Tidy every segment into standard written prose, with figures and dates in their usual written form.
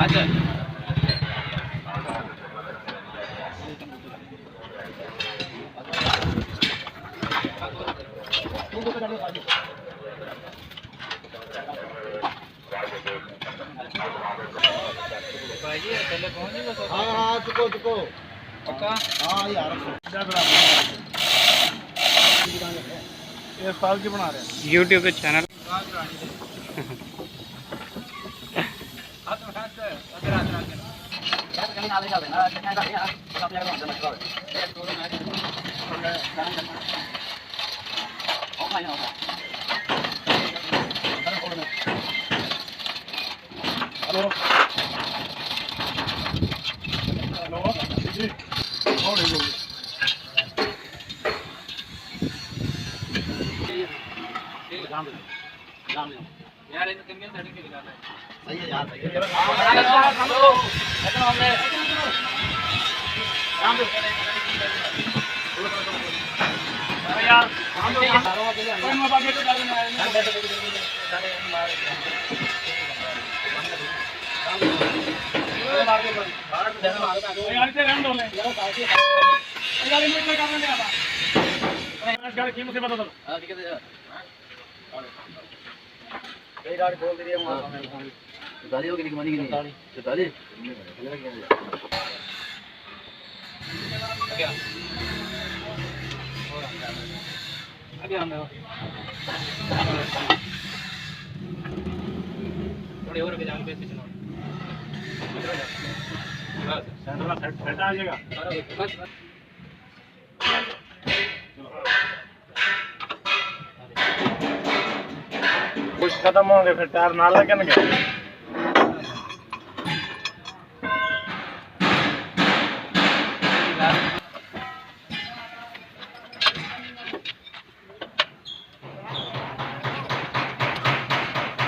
अच्छा भाई जी पहले पहुंच नहीं बस। हाँ हाँ चुको चुको पक्का। हाँ यार ये साल की बना रहे हैं यूट्यूब पे चैनल हेलो हेलो यार इन कमियां सड़क के निकालना है। सही है यार सही है गाड़ी खोल दीजिए गाड़ी होगी निकमानी की नहीं गाड़ी आगे हम थोड़ी और आगे जाके पीछे चलो सेंटर सेट आ जाएगा बस कुछ खत्म हो गए फिर टायर ना लगेंगे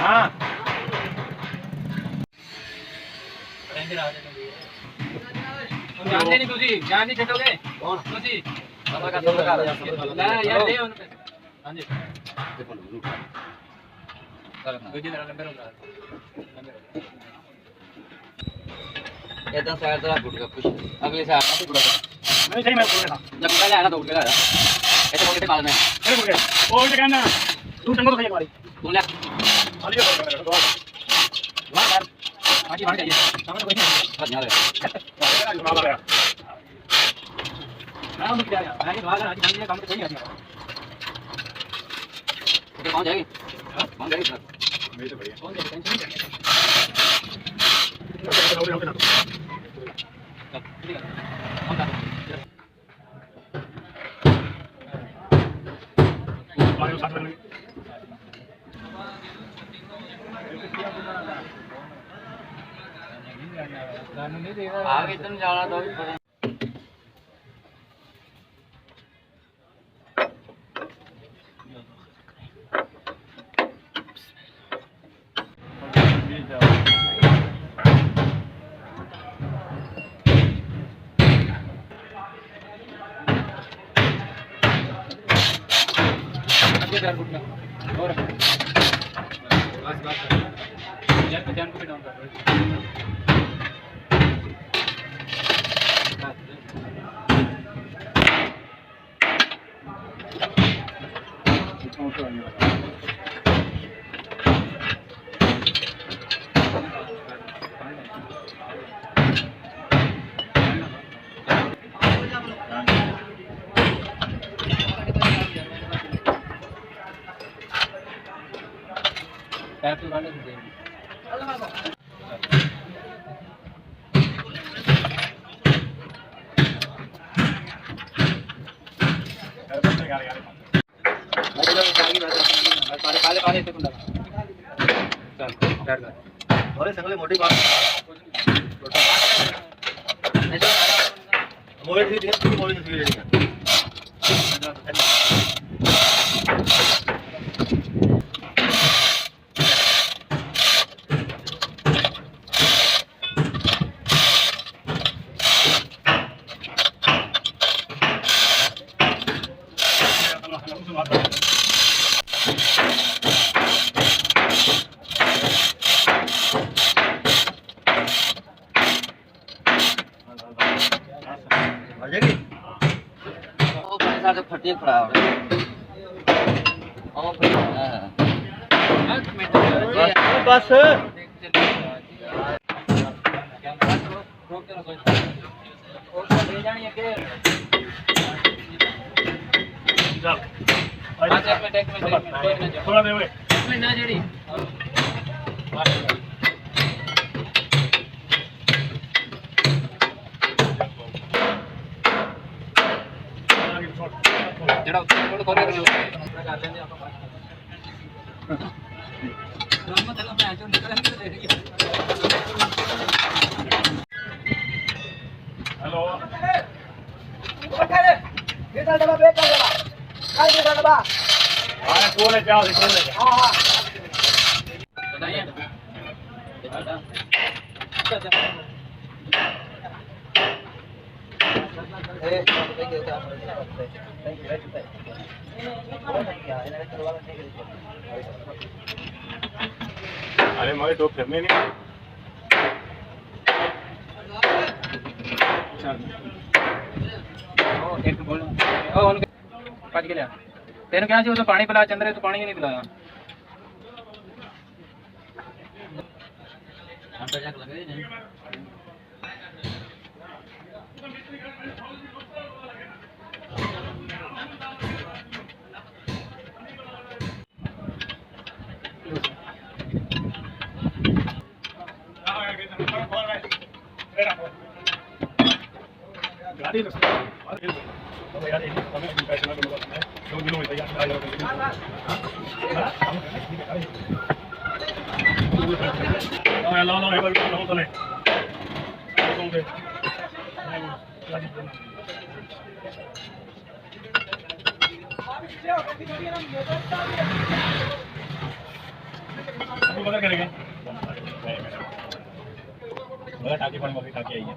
हाँ ध्यान नहीं तुझी ध्यान नहीं छटोगे कौन तुझी बाबा का सब लगा ले यार ले उन पे हां जी देखो दूसरी तरह लंबे रहा एकदम साइड तरफ उठ के पुश अगले से आगे उड़ गया नहीं सही मैं बोल रहा जब पहले आया ना तो उठ गया ऐसे बोल के मारना है अरे बोल गया ओ इधर कहना तू चंगो तो सही हमारी तूने खाली हो मार यार आगे बढ़ जाइए सामने कोई नहीं बस यहां लगा मार रहा मैं मुझे क्या यार आगे भाग आगे जाने का काम तो नहीं है ओके पहुंच जाएगी पहुंच जाएगी सर मेरे तो बढ़िया कौन सी टेंशन नहीं हम मारो साथ में नहीं दे रहा आगे तुम जाना तो भी पता आगे कर घुटना और बस बस ध्यान को भी डाउन कर टैप तो डालने दे पाले से कुंडा चल स्टार्ट कर और संगले मोटी बात मोड़ी थी मोड़ी थी एक पड़ा और बस थोड़ा दे ना जड़ी जड़ा थोड़ा खोल के लगा देंगे आप राम चला मैं जो निकल दे रही हेलो ये डब्बा बेच कर देना काय के डब्बा हां कौन है क्या कौन है हां हां बताइए ए थैंक यू अरे मगर तो फिरने नहीं एक बोल ओ उनके पाज के लिया तेरे क्या चाहिए तो पानी पिला चंद्रे तो पानी ही नहीं पिलाया हम तो जाके लगे नहीं गाड़ी तो यार एक समय पैसे ना दूंगा मैं 2 दिनों में तैयार आ जाओगे हां ला ला है भाई ला तो नहीं तो करेंगे बड़ा टाकी पानी वाली टाकी आई है